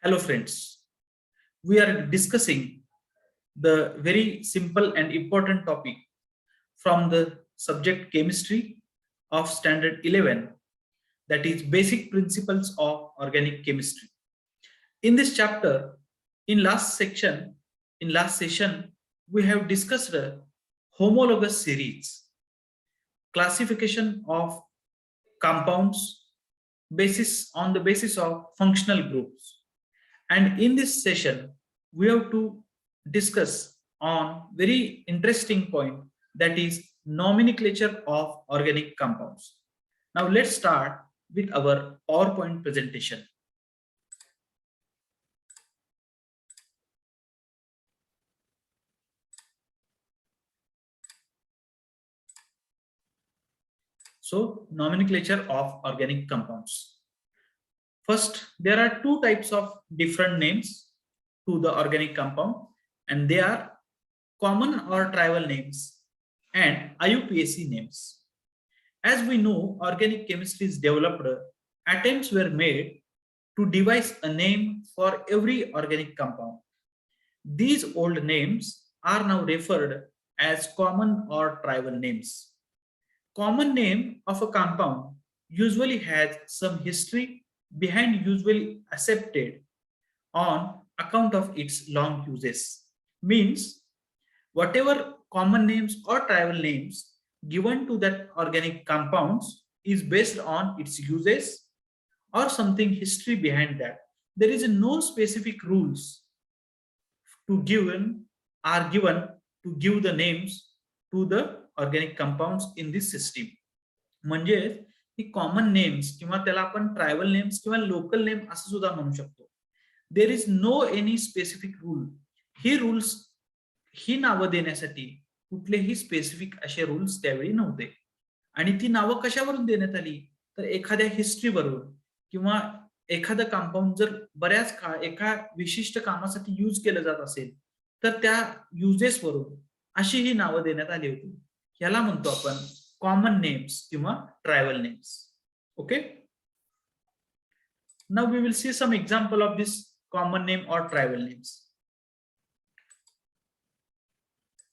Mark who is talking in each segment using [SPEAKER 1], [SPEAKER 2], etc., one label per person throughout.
[SPEAKER 1] Hello friends, we are discussing the very simple and important topic from the subject chemistry of standard 11, that is basic principles of organic chemistry. In this chapter, in last session, we have discussed a homologous series, classification of compounds on the basis of functional groups. And in this session, we have to discuss on very interesting point, that is nomenclature of organic compounds. Now let's start with our PowerPoint presentation. So nomenclature of organic compounds. First, there are two types of different names to the organic compound, and they are common or tribal names and IUPAC names. As we know, organic chemistry is developed, attempts were made to devise a name for every organic compound. These old names are now referred as common or tribal names. Common name of a compound usually has some history behind, usually accepted on account of its long uses. Means whatever common names or tribal names given to that organic compounds is based on its uses or something history behind that. There is no specific rules given to give the names to the organic compounds in this system. म्हणजे ही common names किंवा त्याला आपण tribal names किंवा local name असं सुद्धा म्हणू शकतो. There is no any specific rule. ही नावं देण्यासाठी कुठलेही स्पेसिफिक असे रूल्स त्यावेळी नव्हते. आणि ती नावं कशावरून देण्यात आली तर एखाद्या हिस्ट्रीवरून, किंवा एखादं कंपाऊंड जर बऱ्याच काळ एका विशिष्ट कामासाठी यूज केलं जात असेल तर त्या युजेसवरून अशी ही नावं देण्यात आली होती. याला म्हणतो आपण कॉमन नेम्स किंवा tribal names. Okay, now we will see some example of this common name और tribal names.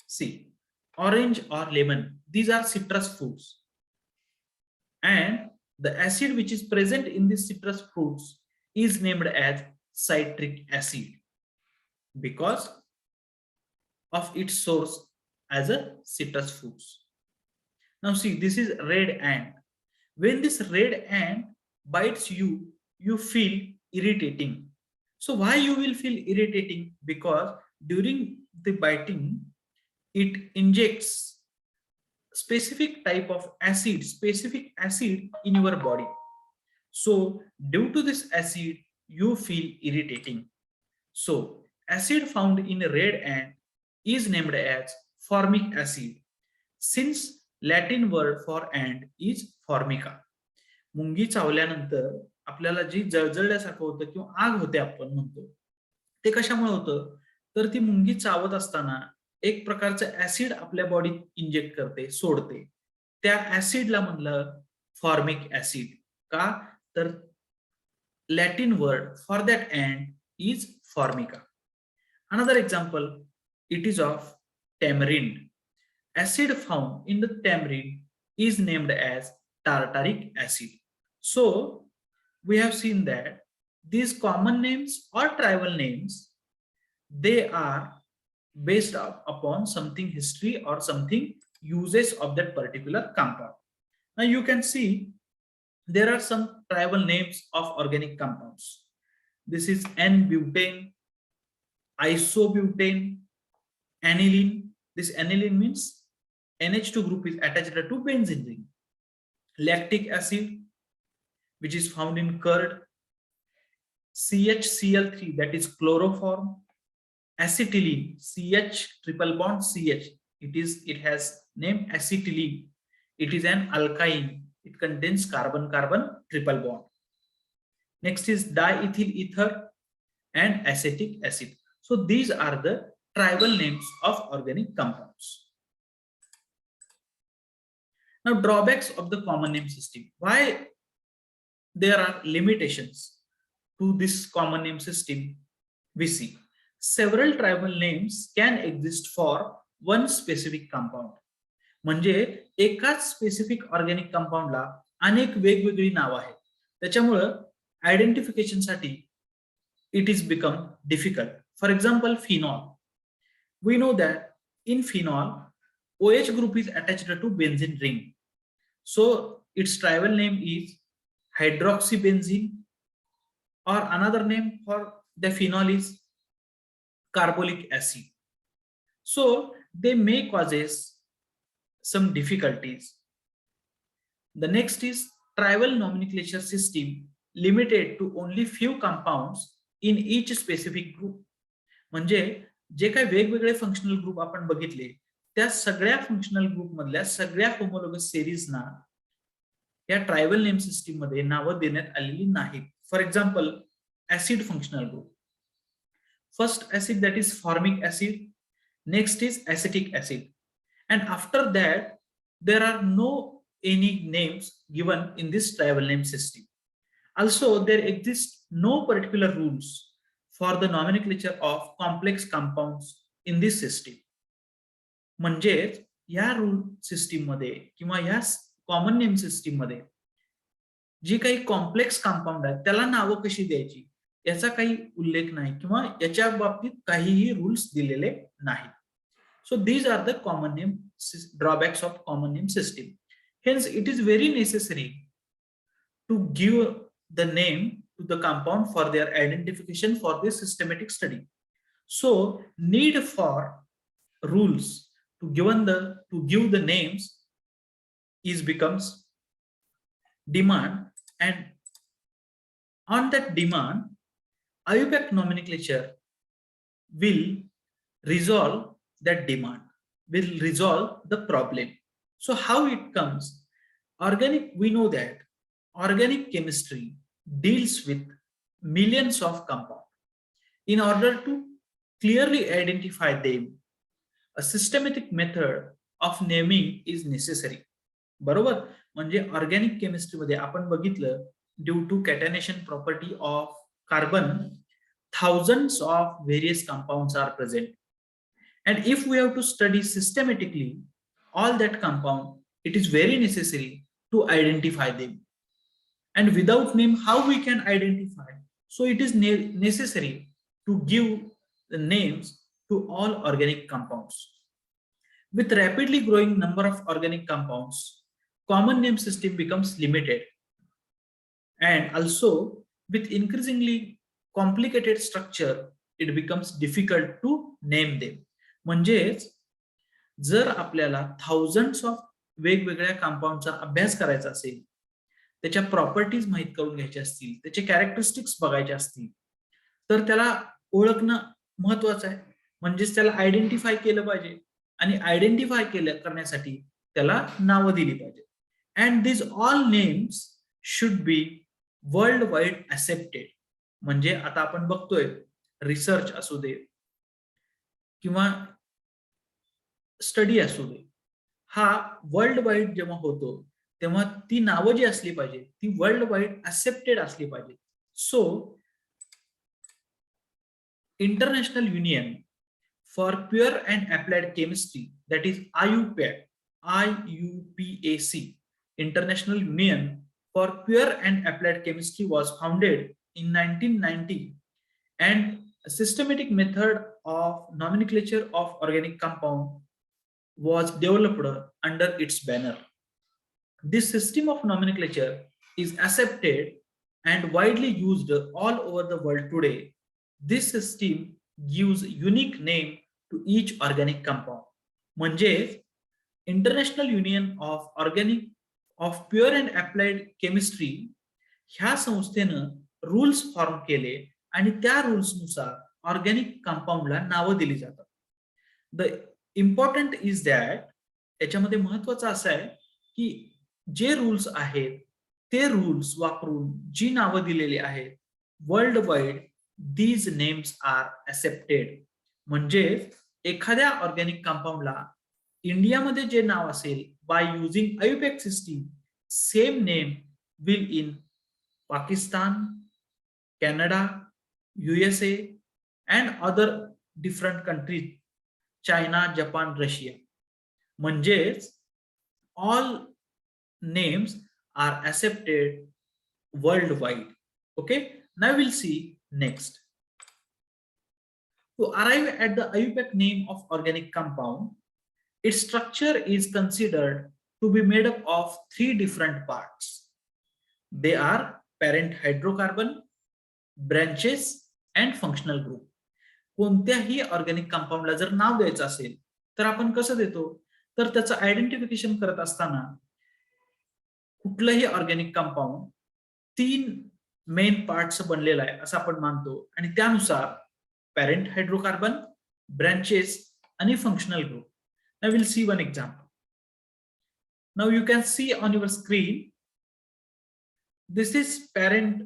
[SPEAKER 1] See, orange or lemon, these are citrus fruits, and the acid which is present in these citrus fruits is named as citric acid because of its source as a citrus fruits. Now see, this is red ant. When this red ant bites you, you feel irritating. So why you will feel irritating? Because during the biting it injects specific type of acid, in your body. So due to this acid you feel irritating. So acid found in red ant is named as formic acid, since Latin word for ant is formica. मुंगी चावल्यानंतर आपल्याला जी जळजळल्यासारखं होतं किंवा आग होते आपण म्हणतो, ते कशामुळे होतं तर ती मुंगी चावत असताना एक प्रकारचं ऍसिड आपल्या बॉडीत इंजेक्ट करते, सोडते. त्या ऍसिडला म्हणलं फॉर्मिक ऍसिड. का तर Latin word for that ant is formica. Another example, it is of tamarind. Acid found in the tamarind is named as tartaric acid. So we have seen that these common names or tribal names, they are based upon something history or something uses of that particular compound. Now you can see there are some tribal names of organic compounds. This is N-butane, isobutane, aniline. This aniline means NH2 group is attached to benzene ring. Lactic acid, which is found in curd. CHCl3, that is chloroform. Acetylene, CH triple bond CH. It has name acetylene. It is an alkyne. It contains carbon-carbon triple bond. Next is diethyl ether and acetic acid. So these are the tribal names of organic compounds. Now drawbacks of the common name system. Why there are limitations to this common name system, we see several tribal names can exist for one specific compound. म्हणजे एकाच specific organic कंपाऊंडला अनेक वेगवेगळी नाव आहेत. त्याच्यामुळं आयडेंटिफिकेशनसाठी it is become difficult. For example, phenol. We know that in phenol, OH group is attached to benzene ring. So its tribal name is hydroxybenzene, or another name for the phenol is carbolic acid. So they may causes some difficulties. The next is tribal nomenclature system limited to only few compounds in each specific group. म्हणजे जे काही वेगवेगळे functional group आपण बघितले त्या सगळ्या functional group मधल्या सगळ्या homologous सिरीजना या ट्रायबल नेम सिस्टीम मध्ये नावं देण्यात आलेली नाहीत. For example, acid functional group. First acid that is formic acid, next is acetic acid, and after that there are no any names given in this tribal name system. Also, there exist no particular rules for the nomenclature of complex compounds in this system. म्हणजे या rule system मध्ये किंवा या common name system मध्ये जी काही complex compound आहेत त्याला नावं कशी द्यायची याचा काही उल्लेख नाही किंवा याच्या बाबतीत काहीही रूल्स दिलेले नाहीत. So these are the common name drawbacks of common name system. Hence, it is very necessary to give the name to the compound for their identification for this systematic study. So need for rules to give the names is becomes demand, and on that demand IUPAC nomenclature will resolve that demand, will resolve the problem. So how it comes? We know that organic chemistry deals with millions of compounds. In order to clearly identify them, a systematic method of naming is necessary. बरोबर? म्हणजे organic chemistry मध्ये आपण बघितलं, due to catenation property of carbon, thousands of various compounds are present. And if we have to study systematically all that compound, it is very necessary to identify them. And without name, how we can identify? So it is necessary to give the names to all organic compounds. With rapidly growing number of organic compounds, common name system becomes limited. And also with increasingly complicated structure, it becomes difficult to name them. म्हणजेच जर आपल्याला thousands of वेगवेगळ्या कंपाऊंडचा अभ्यास करायचा असेल, त्याच्या properties माहित करून घ्यायच्या असतील, त्याचे कॅरेक्टरिस्टिक्स बघायचे असतील, तर त्याला ओळखणं महत्वाचं आहे. म्हणजेच त्याला आयडेंटिफाय केलं पाहिजे आणि आयडेंटिफाय करण्यासाठी त्याला नावं दिली पाहिजे. And this all names should be world wide accepted. म्हणजे आता आपण बघतोय रिसर्च असू दे किंवा स्टडी असू दे, हा वर्ल्ड वाईड जेव्हा होतो तेव्हा ती नावं जी असली पाहिजे ती वर्ल्ड वाईड ऍक्सेप्टेड असली पाहिजे. So international union for pure and applied chemistry, that is IUPAC, international union for pure and applied chemistry was founded in 1990, and a systematic method of nomenclature of organic compound was developed under its banner. This system of nomenclature is accepted and widely used all over the world today. This system gives unique name to each organic compound. म्हणजे international union of pure and applied chemistry ह्या संस्थेनं rules form केले आणि त्या rules नुसार organic कंपाऊंडला नावं दिली जातात. द इम्पॉर्टंट इज दॅट, याच्यामध्ये महत्वाचं असं आहे की जे रूल्स आहेत ते रूल्स वापरून जी नावं दिलेली आहेत world wide, these names are accepted. म्हणजे एखाद्या ऑर्गॅनिक कंपाऊंडला इंडियामध्ये जे नाव असेल by using IUPAC system, same name will in Pakistan, Canada, USA, and other different countries, China, Japan, Russia. म्हणजेच all names are accepted worldwide. Okay, now we'll see next. To arrive at the IUPAC name of organic compound, its structure is considered to be made up of three different parts. They are parent hydrocarbon, branches, and functional group. कोणत्याही organic कंपाऊंडला जर नाव द्यायचं असेल तर आपण कसं देतो, तर त्याचं आयडेंटिफिकेशन करत असताना कुठलंही ऑर्गॅनिक कंपाऊंड तीन मेन पार्ट्स बनलेला आहे असं आपण मानतो आणि त्यानुसार parent hydrocarbon, branches, and functional group. Now we'll see one example. Now you can see on your screen, this is parent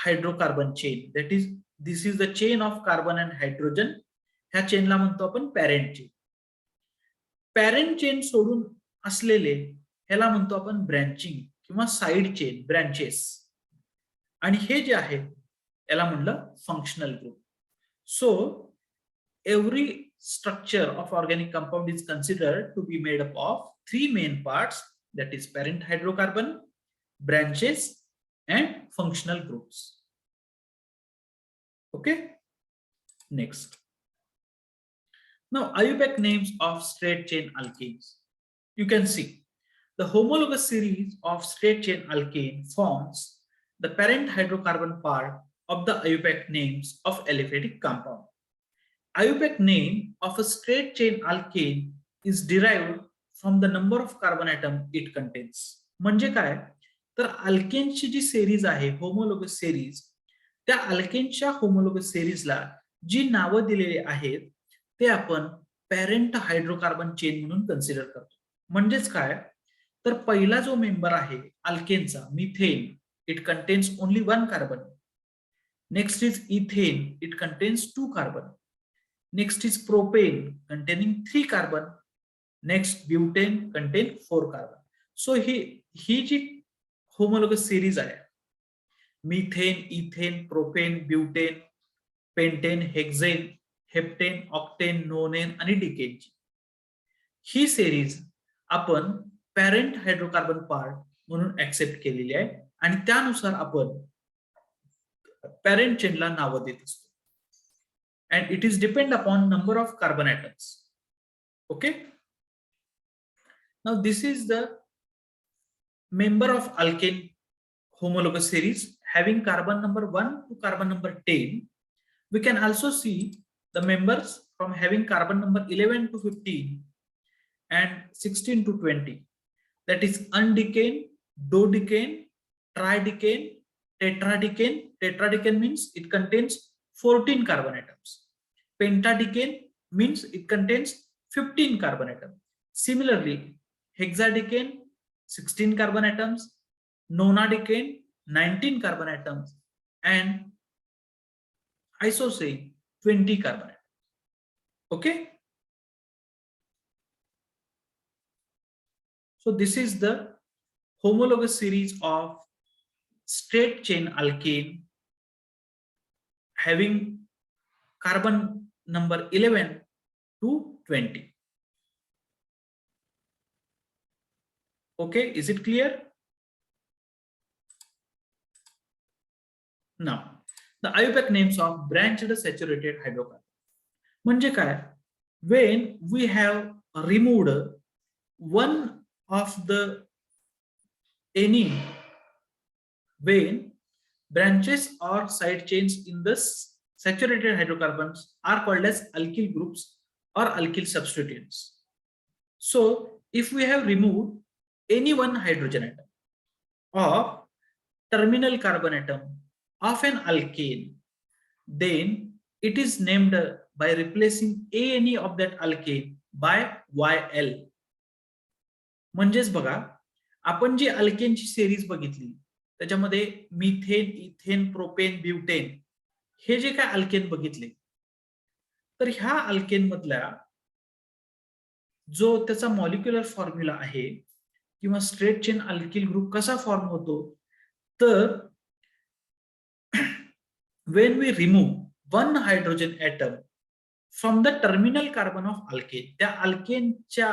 [SPEAKER 1] hydrocarbon chain. That is, this is the chain of carbon and hydrogen. ह्या चेनला म्हणतो आपण parent chain. Parent chain सोडून असलेले ह्याला म्हणतो आपण branching किंवा side chain, branches. आणि हे जे आहे याला म्हणलं functional group. So every structure of organic compound is considered to be made up of three main parts, that is parent hydrocarbon, branches, and functional groups. Okay, next. Now IUPAC names of straight chain alkanes. You can see the homologous series of straight chain alkane forms the parent hydrocarbon part of the IUPAC names of aliphatic compound. IUPAC name of a straight chain alkane is derived from the number of carbon atom it contains. म्हणजे काय, तर अल्केनची जी series आहे homologous series, त्या अल्केनच्या homologous सेरीजला जी नावं दिलेली आहेत ते आपण पॅरेंट हायड्रोकार्बन चेन म्हणून कन्सिडर करतो. म्हणजेच काय, तर पहिला जो मेंबर आहे अल्केनचा methane, it contains only one carbon. Next is ethane, it contains 2 carbon. Next is propane, containing 3 carbon. Next butane contain 4 carbon. So he ji homologous series आहे, methane, ethane, propane, butane, pentane, hexane, heptane, octane, nonane आणि decane, ही series आपण parent hydrocarbon part म्हणून accept केलेली आहे आणि त्यानुसार आपण parent chain ला नाव देत असतो. And it is depend upon number of carbon atoms. Okay, now this is the member of alkane homologous series having carbon number 1 to carbon number 10. We can also see the members from having carbon number 11 to 15 and 16 to 20, that is undecane, dodecane, tridecane, tetradecane. Tetradecane means it contains 14 carbon atoms. Pentadecane means it contains 15 carbon atoms. Similarly, hexadecane 16 carbon atoms, nonadecane 19 carbon atoms, and isocene 20 carbon atoms. Okay, so this is the homologous series of straight chain alkane having carbon number 11 to 20. Okay, is it clear? Now the IUPAC names of branched saturated hydrocarbon. म्हणजे काय, when we have removed one of the any, when branches or side chains in the saturated hydrocarbons are called as alkyl groups or alkyl substituents. So if we have removed any one hydrogen atom of terminal carbon atom of an alkane, then it is named by replacing any of that alkane by YL. म्हणजेच बघा, आपण जी अल्केनची series बघितली त्याच्यामध्ये methane, ethane, propane, butane हे जे काय alkane बघितले, तर ह्या alkane मधल्या जो त्याचा मॉलिक्युलर फॉर्म्युला आहे किंवा स्ट्रेट चेन अल्किल ग्रुप कसा फॉर्म होतो, तर when we remove one hydrogen atom from the terminal carbon of alkane, त्या अल्केनच्या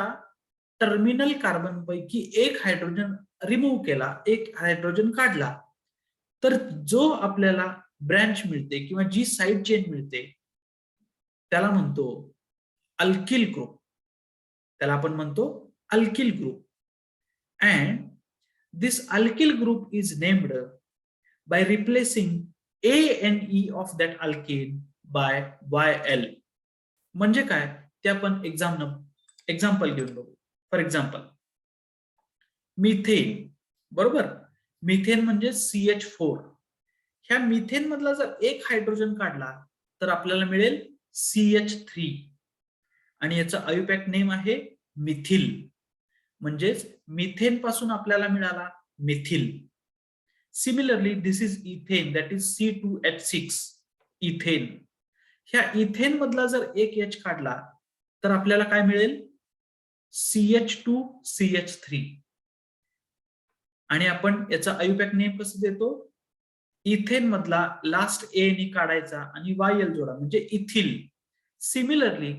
[SPEAKER 1] टर्मिनल कार्बन पैकी एक हायड्रोजन रिमूव्ह केला, एक हायड्रोजन काढला, तर जो आपल्याला ब्रँच मिळते किंवा जी साइड चेन मिळते त्याला म्हणतो अल्किल ग्रुप. त्याला आपण म्हणतो alkyl group. And this alkyl group is named by replacing A and E of that alkane by YL. म्हणजे काय ते आपण एक्झाम्पल घेऊन बघू. फॉर एक्झाम्पल मिथेन, बरोबर. मिथेन म्हणजे CH4. ह्या मिथेन मधला जर एक हायड्रोजन काढला तर आपल्याला मिळेल CH3 आणि याचा आयुपॅक नेम आहे मिथिल. म्हणजेच मिथेन पासून आपल्याला मिळाला Mithil. Similarly this is ethane, that is C2H6 ethane. ह्या इथेन मधला जर एक H काढला तर आपल्याला काय मिळेल CH2CH3 आणि आपण याचा आयुपॅक नेम कसं देतो, इथेन मधला लास्ट ए नी काढायचा आणि YL जोडा म्हणजे इथिल. सिमिलरली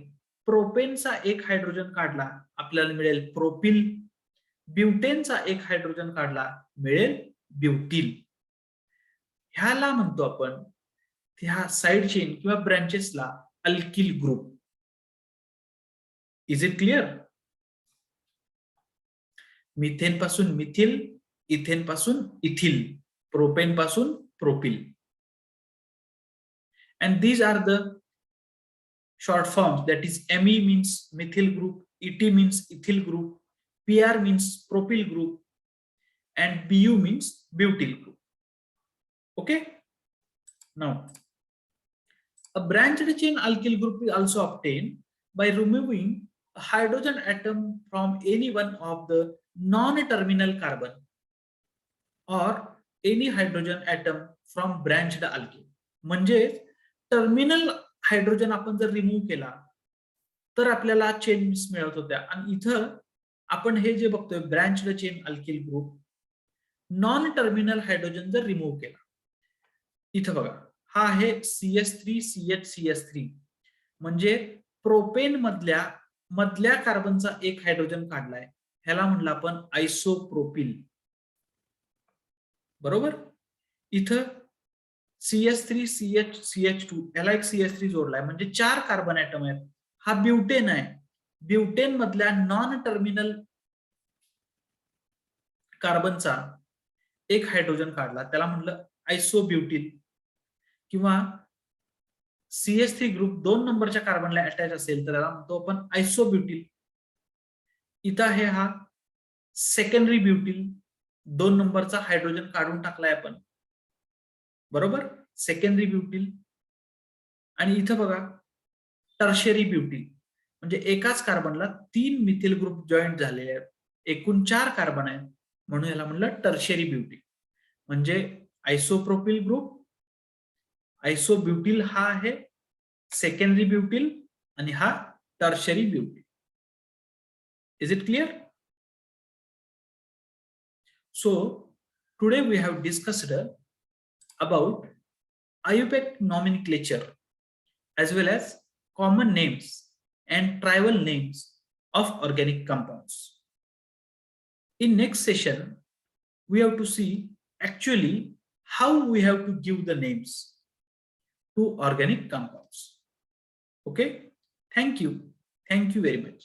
[SPEAKER 1] प्रोपेनचा एक हायड्रोजन काढला आपल्याला मिळेल प्रोपिल. ब्युटेनचा एक हायड्रोजन काढला मिळेल ब्युटिल. ह्याला म्हणतो आपण, ह्या साइड चेन किंवा ब्रँचेसला alkyl group. Is it clear? Methane पासून मिथिल, इथेन पासून इथिल, प्रोपेन पासून propyl. And these are the short forms, that is Me means methyl group, Et means ethyl group, Pr means propyl group, and Bu means butyl group. Okay, now a branched chain alkyl group is also obtained by removing a hydrogen atom from any one of the non-terminal carbon or any hydrogen atom from branched alkyl. म्हणजे terminal hydrogen आपण जर remove केला तर आपल्याला chains मिळत होत्या. आणि इथं आपण हे जे बघतोय branched chain alkyl group, non terminal hydrogen जर रिमूव्ह केला, इथं बघा हा आहे CH3CH3 म्हणजे प्रोपेन मधल्या कार्बनचा एक हायड्रोजन काढलाय, ह्याला म्हणलं आपण आयसोप्रोपिल. बरोबर. इथं CH3CH2 याला एक CH3 जोडलाय म्हणजे 4 कार्बन ऍटम आहेत. हा ब्युटेन आहे. ब्युटेन मधल्या नॉन टर्मिनल कार्बनचा एक हायड्रोजन काढला, त्याला म्हणलं आयसोब्युटिल. किंवा CH3 ग्रुप 2 नंबरच्या कार्बनला अटॅच असेल तर त्याला म्हणतो आपण आयसोब्युटिल. इथं आहे हा सेकंडरी ब्युटिल, 2 नंबरचा हायड्रोजन काढून टाकलाय आपण, बरोबर, सेकंडरी ब्युटिल. आणि इथं बघा टर्शरी ब्युटिल म्हणजे एकाच कार्बनला 3 मिथिल ग्रुप जॉईंट झालेले आहेत, एकूण 4 कार्बन आहेत, म्हणून याला म्हणलं टर्शरी ब्युटिल. म्हणजे आयसोप्रोपिल ग्रुप, आयसोब्युटिल हा आहे सेकंडरी ब्युटिल आणि हा tertiary butyl. Is it clear? So today we have discussed about IUPAC nomenclature as well as common names and tribal names of organic compounds. In next session, we have to see actually how we have to give the names to organic compounds. Okay, thank you very much.